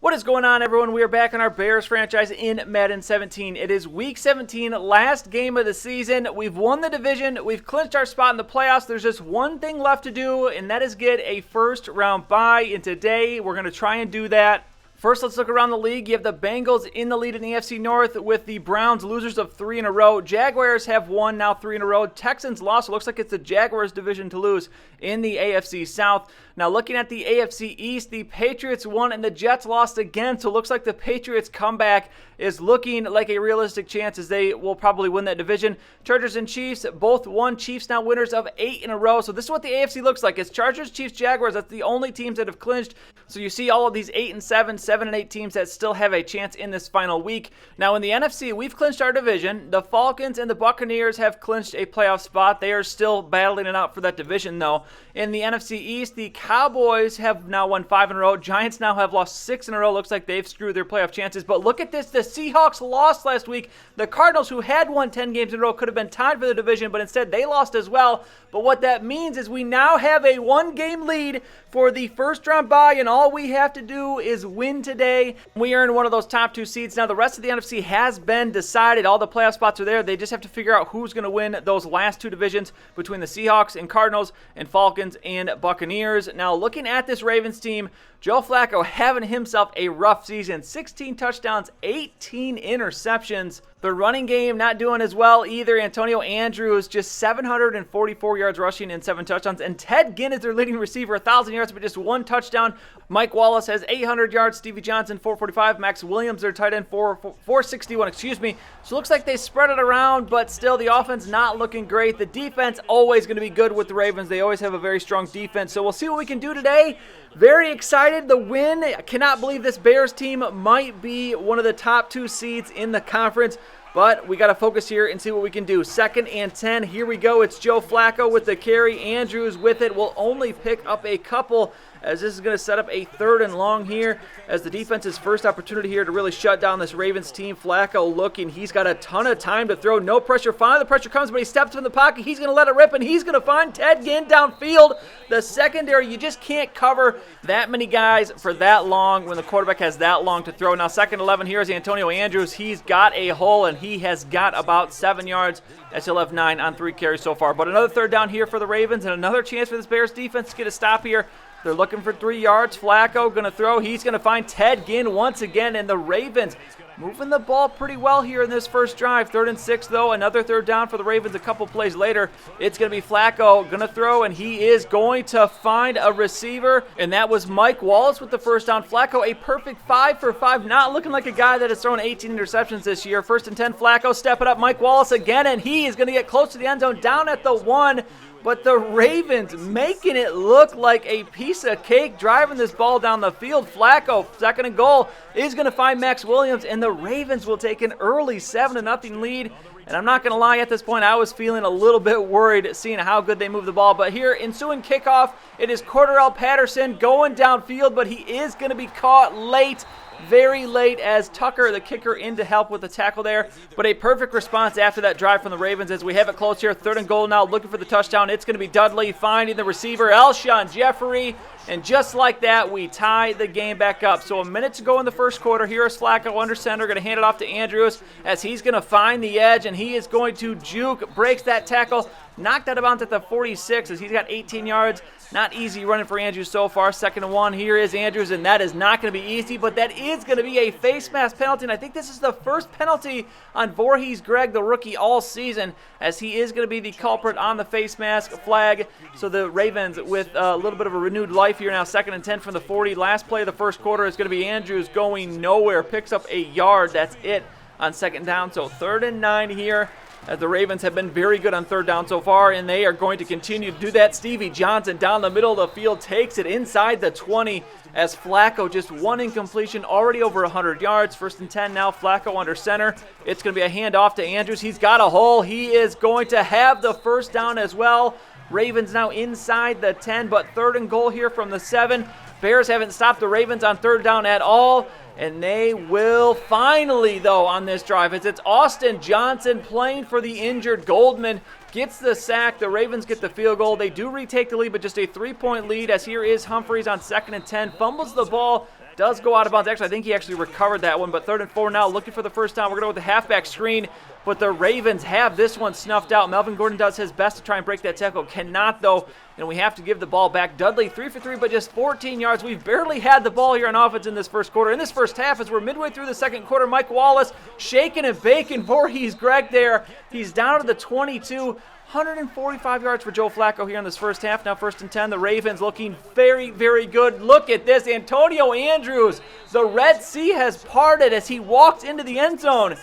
What is going on, everyone? We are back on our Bears franchise in Madden 17. It is Week 17, last game of the season. We've won the division. We've clinched our spot in the playoffs. There's just one thing left to do, and that is get a first-round bye. And today, we're going to try and do that. First, let's look around the league. You have the Bengals in the lead in the AFC North with the Browns losers of 3 in a row. Jaguars have won now 3 in a row. Texans lost. It looks like it's the Jaguars division to lose in the AFC South. Now, looking at the AFC East, the Patriots won and the Jets lost again. So it looks like the Patriots comeback is looking like a realistic chance as they will probably win that division. Chargers and Chiefs both won. Chiefs now winners of 8 in a row. So this is what the AFC looks like. It's Chargers, Chiefs, Jaguars. That's the only teams that have clinched. So you see all of these 8 and 7, 7 and 8 teams that still have a chance in this final week. Now in the NFC, we've clinched our division. The Falcons and the Buccaneers have clinched a playoff spot. They are still battling it out for that division though. In the NFC East, the Cowboys have now won 5 in a row. Giants now have lost 6 in a row. Looks like they've screwed their playoff chances. But look at this. The Seahawks lost last week. The Cardinals, who had won 10 games in a row, could have been tied for the division, but instead they lost as well. But what that means is we now have a 1-game lead for the first round bye, and all we have to do is win today. We earn one of those top 2 seeds. Now the rest of the NFC has been decided. All the playoff spots are there. They just have to figure out who's going to win those last 2 divisions between the Seahawks and Cardinals and Falcons and Buccaneers. Now looking at this Ravens team, Joe Flacco having himself a rough season. 16 touchdowns, 18 interceptions. The running game not doing as well either. Antonio Andrews just 744 yards rushing and 7 touchdowns. And Ted Ginn is their leading receiver, 1,000 yards, but just 1 touchdown. Mike Wallace has 800 yards. Stevie Johnson, 445. Max Williams, their tight end, 461, So it looks like they spread it around, but still the offense not looking great. The defense always going to be good with the Ravens. They always have a very strong defense. So we'll see what we can do today. Very excited. The win. I cannot believe this Bears team might be one of the top 2 seeds in the conference. But we got to focus here and see what we can do. 2nd and 10. Here we go. It's Joe Flacco with the carry. Andrews with it. Will only pick up a couple, as this is going to set up a 3rd and long here as the defense's first opportunity here to really shut down this Ravens team. Flacco looking. He's got a ton of time to throw. No pressure. Finally, the pressure comes, but he steps in the pocket. He's going to let it rip, and he's going to find Ted Ginn downfield. The secondary, you just can't cover that many guys for that long when the quarterback has that long to throw. Now, 2nd and 11, here's Antonio Andrews. He's got a hole, and he has got about 7 yards as he'll have 9 on 3 carries so far. But another 3rd down here for the Ravens, and another chance for this Bears defense to get a stop here. They're looking for 3 yards. Flacco going to throw. He's going to find Ted Ginn once again, and the Ravens moving the ball pretty well here in this first drive. 3rd and 6, though. Another 3rd down for the Ravens a couple plays later. It's going to be Flacco going to throw, and he is going to find a receiver, and that was Mike Wallace with the first down. Flacco, a perfect 5 for 5, not looking like a guy that has thrown 18 interceptions this year. 1st and 10, Flacco stepping up. Mike Wallace again, and he is going to get close to the end zone, down at the 1. But the Ravens making it look like a piece of cake, driving this ball down the field. Flacco, 2nd and goal, is going to find Max Williams, and the Ravens will take an early 7-0 lead. And I'm not going to lie, at this point, I was feeling a little bit worried seeing how good they move the ball. But here, ensuing kickoff, it is Cordarrelle Patterson going downfield, but he is going to be caught late. Very late as Tucker, the kicker, in to help with the tackle there. But a perfect response after that drive from the Ravens as we have it close here. 3rd and goal now, looking for the touchdown. It's going to be Dudley finding the receiver, Alshon Jeffrey. And just like that, we tie the game back up. So a minute to go in the first quarter. Here is Flacco under center. Going to hand it off to Andrews as he's going to find the edge, and he is going to juke, breaks that tackle. Knocked out of bounds at the 46 as he's got 18 yards. Not easy running for Andrews so far. 2nd and 1. Here is Andrews, and that is not going to be easy, but that is going to be a face mask penalty. And I think this is the first penalty on Voorhees Greg, the rookie, all season, as he is going to be the culprit on the face mask flag. So the Ravens with a little bit of a renewed life here now. 2nd and 10 from the 40. Last play of the first quarter is going to be Andrews going nowhere. Picks up a yard. That's it on 2nd down. So 3rd and 9 here. As the Ravens have been very good on 3rd down so far, and they are going to continue to do that. Stevie Johnson down the middle of the field takes it inside the 20 as Flacco just 1 incompletion, already over 100 yards. 1st and 10 now, Flacco under center. It's going to be a handoff to Andrews. He's got a hole. He is going to have the first down as well. Ravens now inside the 10, but 3rd and goal here from the 7. Bears haven't stopped the Ravens on 3rd down at all. And they will finally, though, on this drive, as it's Austin Johnson playing for the injured Goldman, gets the sack. The Ravens get the field goal. They do retake the lead, but just a 3-point lead, as here is Humphreys on 2nd and 10. Fumbles the ball does go out of bounds. Actually, I think he actually recovered that one, but 3rd and 4 now, looking for the first down. We're going to go with the halfback screen, but the Ravens have this one snuffed out. Melvin Gordon does his best to try and break that tackle. Cannot, though, and we have to give the ball back. Dudley 3 for 3, but just 14 yards. We've barely had the ball here on offense in this first quarter. In this first half, as we're midway through the second quarter, Mike Wallace shaking and baking Voorhees Greg there. He's down to the 22. 145 yards for Joe Flacco here in this first half. Now 1st and 10. The Ravens looking very, very good. Look at this. Antonio Andrews. The Red Sea has parted as he walks into the end zone.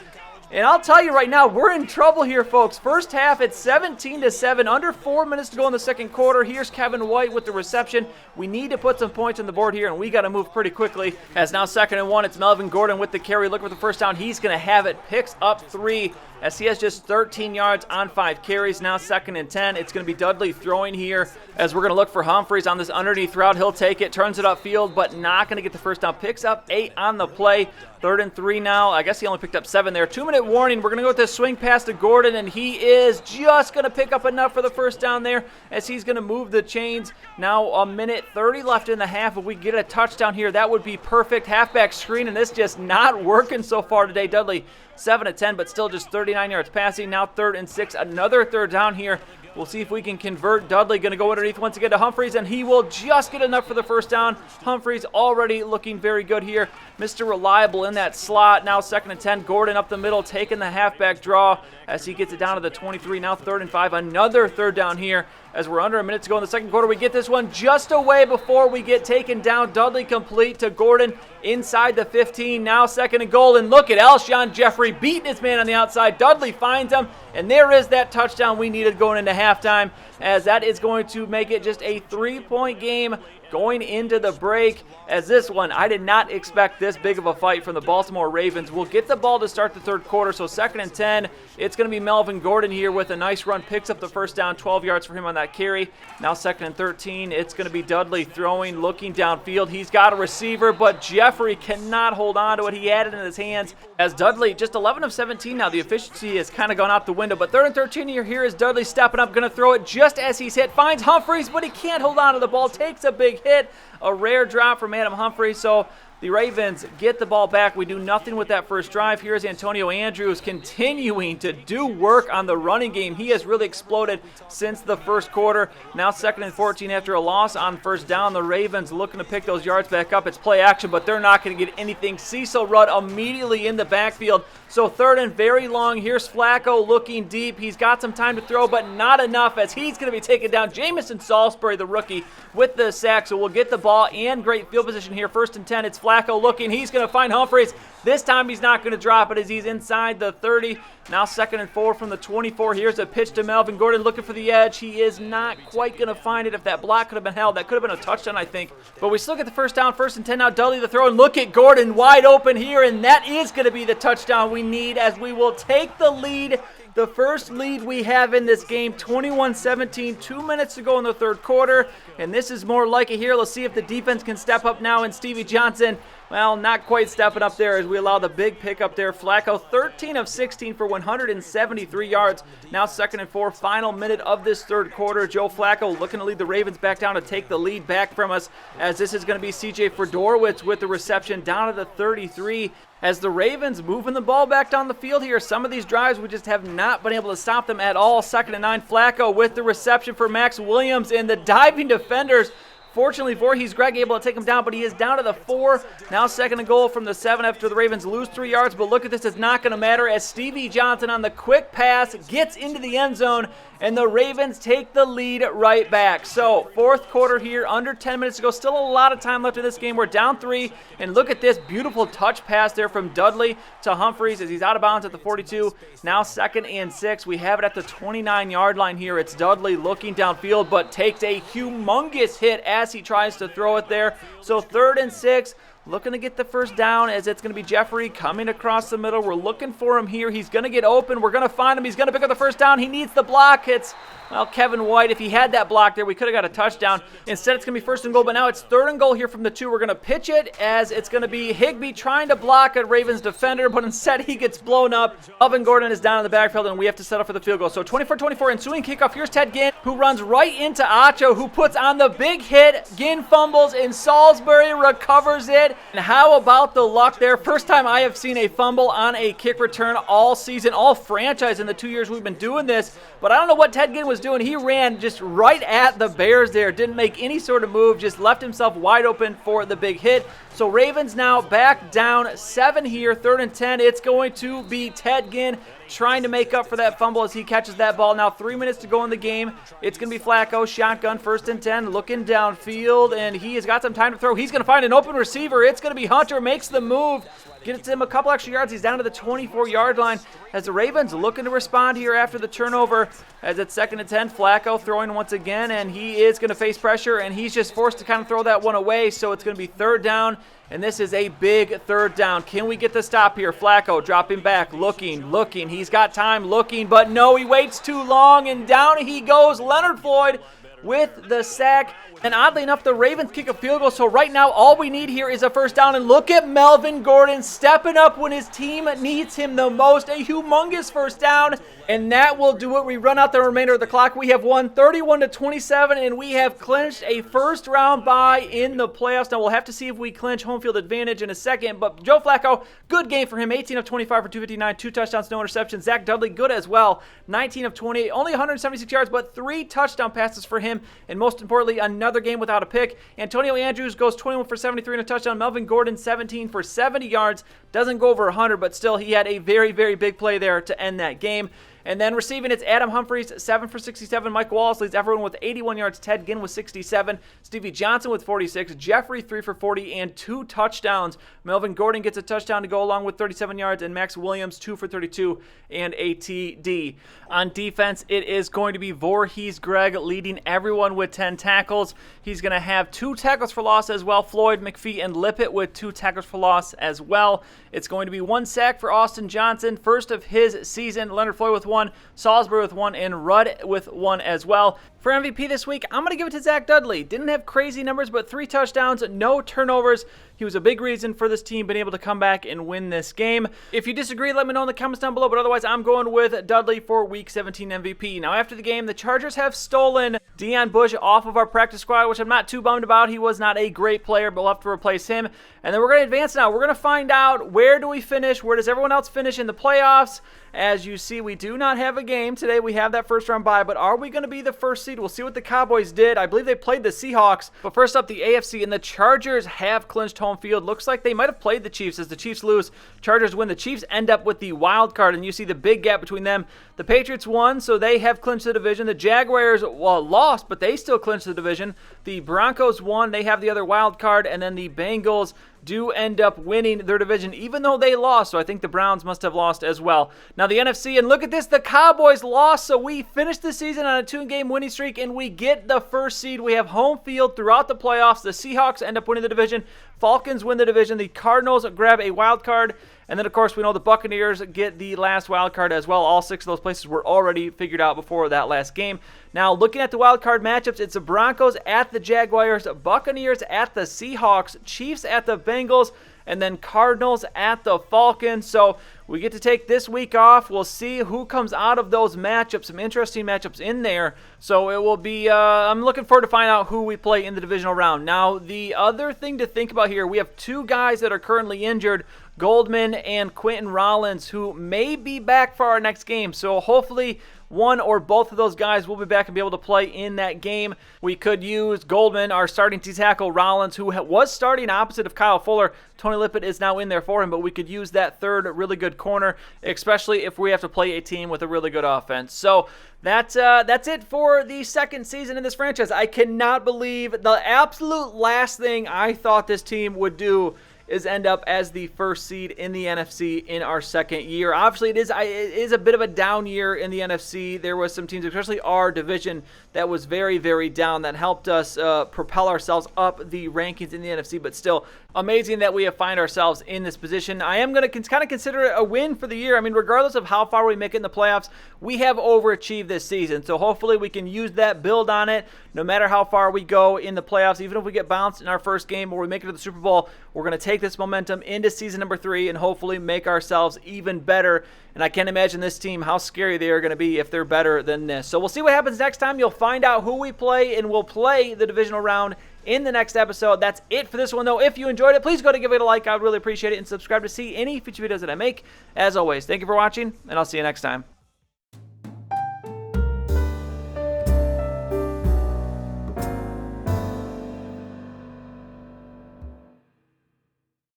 And I'll tell you right now, we're in trouble here, folks. First half, it's 17-7. Under 4 minutes to go in the second quarter. Here's Kevin White with the reception. We need to put some points on the board here, and we got to move pretty quickly. As now 2nd and 1, it's Melvin Gordon with the carry. Looking for the first down. He's going to have it. Picks up 3 as he has just 13 yards on 5 carries. Now 2nd and 10. It's going to be Dudley throwing here as we're going to look for Humphries on this underneath route. He'll take it, turns it upfield, but not going to get the first down. Picks up 8 on the play. 3rd and 3 now. I guess he only picked up 7 there. 2-minute warning. We're going to go with this swing pass to Gordon, and he is just going to pick up enough for the first down there as he's going to move the chains. Now 1:30 left in the half. If we get a touchdown here, that would be perfect. Halfback screen, and this just not working so far today. Dudley 7 of 10, but still just 39 yards passing. Now 3rd and 6. Another 3rd down here. We'll see if we can convert. Dudley going to go underneath once again to Humphries, and he will just get enough for the first down. Humphries already looking very good here. Mr. Reliable in that slot. Now 2nd and 10. Gordon up the middle, taking the halfback draw as he gets it down to the 23. Now 3rd and 5. Another 3rd down here as we're under a minute to go in the second quarter. We get this one just away before we get taken down. Dudley complete to Gordon inside the 15. Now 2nd and goal, and look at Alshon Jeffrey beating his man on the outside. Dudley finds him, and there is that touchdown we needed going into halftime, as that is going to make it just a 3-point game going into the break. As this one, I did not expect this big of a fight from the Baltimore Ravens. We'll get the ball to start the 3rd quarter, so 2nd and 10. It's going to be Melvin Gordon here with a nice run. Picks up the first down, 12 yards for him on that carry. Now 2nd and 13. It's going to be Dudley throwing, looking downfield. He's got a receiver, but Jeffrey cannot hold on to it. He had it in his hands as Dudley, just 11 of 17 now. The efficiency has kind of gone out the window, but 3rd and 13 here is Dudley stepping up, going to throw it just as he's hit. Finds Humphries, but he can't hold on to the ball. Takes a big hit. A rare drop from Adam Humphries, so the Ravens get the ball back. We do nothing with that first drive. Here's Antonio Andrews continuing to do work on the running game. He has really exploded since the first quarter. Now 2nd and 14 after a loss on first down. The Ravens looking to pick those yards back up. It's play action, but they're not going to get anything. Cecil Rudd immediately in the backfield. So 3rd and very long. Here's Flacco looking deep. He's got some time to throw, but not enough as he's going to be taken down. Jamison Salisbury, the rookie, with the sack. So we'll get the ball and great field position here. 1st and 10. It's Flacco looking. He's going to find Humphries. This time he's not going to drop it as he's inside the 30. Now 2nd and 4 from the 24. Here's a pitch to Melvin Gordon looking for the edge. He is not quite going to find it. If that block could have been held, that could have been a touchdown, I think. But we still get the first down. 1st and 10 now. Dudley the throw, and look at Gordon wide open here, and that is going to be the touchdown we need as we will take the lead. The first lead we have in this game, 21-17, 2 minutes to go in the 3rd quarter, and this is more like it here. Let's see if the defense can step up now, and Stevie Johnson, well, not quite stepping up there as we allow the big pick up there. Flacco, 13 of 16 for 173 yards. Now 2nd and 4, final minute of this 3rd quarter. Joe Flacco looking to lead the Ravens back down to take the lead back from us, as this is going to be C.J. Fedorowicz with the reception down to the 33. As the Ravens moving the ball back down the field here, some of these drives we just have not been able to stop them at all. 2nd and 9, Flacco with the reception for Max Williams, and the diving defenders. Fortunately, Voorhees Greg able to take him down, but he is down to the 4. Now 2nd and goal from the 7 after the Ravens lose 3 yards. But look at this, it's not going to matter as Stevie Johnson on the quick pass gets into the end zone, and the Ravens take the lead right back. So 4th quarter here, under 10 minutes to go. Still a lot of time left in this game. We're down 3, and look at this beautiful touch pass there from Dudley to Humphries as he's out of bounds at the 42. Now 2nd and 6. We have it at the 29-yard line here. It's Dudley looking downfield, but takes a humongous hit as he tries to throw it there. So 3rd and 6. Looking to get the first down as it's going to be Jeffrey coming across the middle. We're looking for him here. He's going to get open. We're going to find him. He's going to pick up the first down. He needs the block. It's Well, Kevin White, if he had that block there, we could have got a touchdown. Instead, it's going to be 1st and goal, but now it's 3rd and goal here from the 2. We're going to pitch it as it's going to be Higbee trying to block a Ravens defender, but instead he gets blown up. Melvin Gordon is down in the backfield, and we have to settle for the field goal. So 24-24, ensuing kickoff. Here's Ted Ginn, who runs right into Acho, who puts on the big hit. Ginn fumbles, and Salisbury recovers it. And how about the luck there? First time I have seen a fumble on a kick return all season, all franchise in the 2 years we've been doing this. But I don't know what Ted Ginn was doing. He ran just right at the Bears there, didn't make any sort of move, just left himself wide open for the big hit. So Ravens now back down 7 here, 3rd and 10. It's going to be Ted Ginn trying to make up for that fumble as he catches that ball. Now 3 minutes to go in the game. It's going to be Flacco, shotgun, 1st and 10, looking downfield, and he has got some time to throw. He's going to find an open receiver. It's going to be Hunter, makes the move. Gets him a couple extra yards. He's down to the 24-yard line as the Ravens looking to respond here after the turnover. As it's 2nd and 10, Flacco throwing once again, and he is going to face pressure, and he's just forced to kind of throw that one away. So it's going to be 3rd down, and this is a big 3rd down. Can we get the stop here? Flacco dropping back, looking. He's got time looking, but no, he waits too long, and down he goes. Leonard Floyd with the sack. And oddly enough, the Ravens kick a field goal. So right now, all we need here is a 1st down. And look at Melvin Gordon stepping up when his team needs him the most. A humongous 1st down. And that will do it. We run out the remainder of the clock. We have won 31-27, and we have clinched a 1st round bye in the playoffs. Now, we'll have to see if we clinch home field advantage in a second. But Joe Flacco, good game for him. 18 of 25 for 259, 2 touchdowns, no interceptions. Zach Dudley, good as well. 19 of 28, only 176 yards, but 3 touchdown passes for him. And most importantly, another game without a pick. Antonio Andrews goes 21 for 73 and a touchdown. Melvin Gordon, 17 for 70 yards. Doesn't go over 100, but still, he had a very, very big play there to end that game. And then receiving, it's Adam Humphries, 7 for 67. Mike Wallace leads everyone with 81 yards. Ted Ginn with 67. Stevie Johnson with 46. Jeffrey, 3 for 40 and 2 touchdowns. Melvin Gordon gets a touchdown to go along with 37 yards. And Max Williams, 2 for 32 and a TD. On defense, it is going to be Voorhees Greg leading everyone with 10 tackles. He's going to have 2 tackles for loss as well. Floyd, McPhee, and Lippett with 2 tackles for loss as well. It's going to be 1 sack for Austin Johnson, first of his season. Leonard Floyd with 1, Salisbury with 1, and Rudd with 1 as well. For MVP this week, I'm going to give it to Zach Dudley. Didn't have crazy numbers, but 3 touchdowns, no turnovers. He was a big reason for this team being able to come back and win this game. If you disagree, let me know in the comments down below, but otherwise I'm going with Dudley for Week 17 MVP. Now, after the game, the Chargers have stolen Deion Bush off of our practice squad, which I'm not too bummed about. He was not a great player, but we'll have to replace him. And then we're going to advance now. We're going to find out where do we finish, where does everyone else finish in the playoffs. As you see, we do not have a game today. We have that 1st round bye, but are we going to be the 1st seed? We'll see what the Cowboys did. I believe they played the Seahawks. But first up, the AFC, and the Chargers have clinched home field. Looks like they might have played the Chiefs. As the Chiefs lose, Chargers win. The Chiefs end up with the wild card, and you see the big gap between them. The Patriots won, so they have clinched the division. The Jaguars, lost, but they still clinched the division. The Broncos won. They have the other wild card, and then the Bengals do end up winning their division, even though they lost. So I think the Browns must have lost as well. Now the NFC, and look at this, the Cowboys lost, so we finished the season on a 2-game winning streak, and we get the 1st seed. We have home field throughout the playoffs. The Seahawks end up winning the division. Falcons win the division. The Cardinals grab a wild card. And then, of course, we know the Buccaneers get the last wild card as well. All 6 of those places were already figured out before that last game. Now, looking at the wild card matchups, it's the Broncos at the Jaguars, Buccaneers at the Seahawks, Chiefs at the Bengals, and then Cardinals at the Falcons. So we get to take this week off. We'll see who comes out of those matchups. Some interesting matchups in there. So it will be, I'm looking forward to find out who we play in the divisional round. Now, the other thing to think about here, we have 2 guys that are currently injured, Goldman and Quentin Rollins, who may be back for our next game. So hopefully one or both of those guys will be back and be able to play in that game. We could use Goldman, our starting tackle, Rollins, who was starting opposite of Kyle Fuller. Tony Lippett is now in there for him, but we could use that 3rd really good corner, especially if we have to play a team with a really good offense. So that's it for the 2nd season in this franchise. I cannot believe the absolute last thing I thought this team would do is end up as the first seed in the NFC in our second year. Obviously, it is a bit of a down year in the NFC. There was some teams, especially our division, that was very, very down, that helped us propel ourselves up the rankings in the NFC, but still amazing that we have find ourselves in this position. I am going to kind of consider it a win for the year. I mean, regardless of how far we make it in the playoffs, we have overachieved this season. So hopefully we can use that, build on it, no matter how far we go in the playoffs. Even if we get bounced in our first game or we make it to the Super Bowl, we're going to take this momentum into season number 3 and hopefully make ourselves even better. And I can't imagine this team, how scary they are going to be if they're better than this. So we'll see what happens next time. You'll find out who we play, and we'll play the divisional round in the next episode. That's it for this one, though. If you enjoyed it, please go to give it a like. I would really appreciate it. And subscribe to see any future videos that I make. As always, thank you for watching, and I'll see you next time.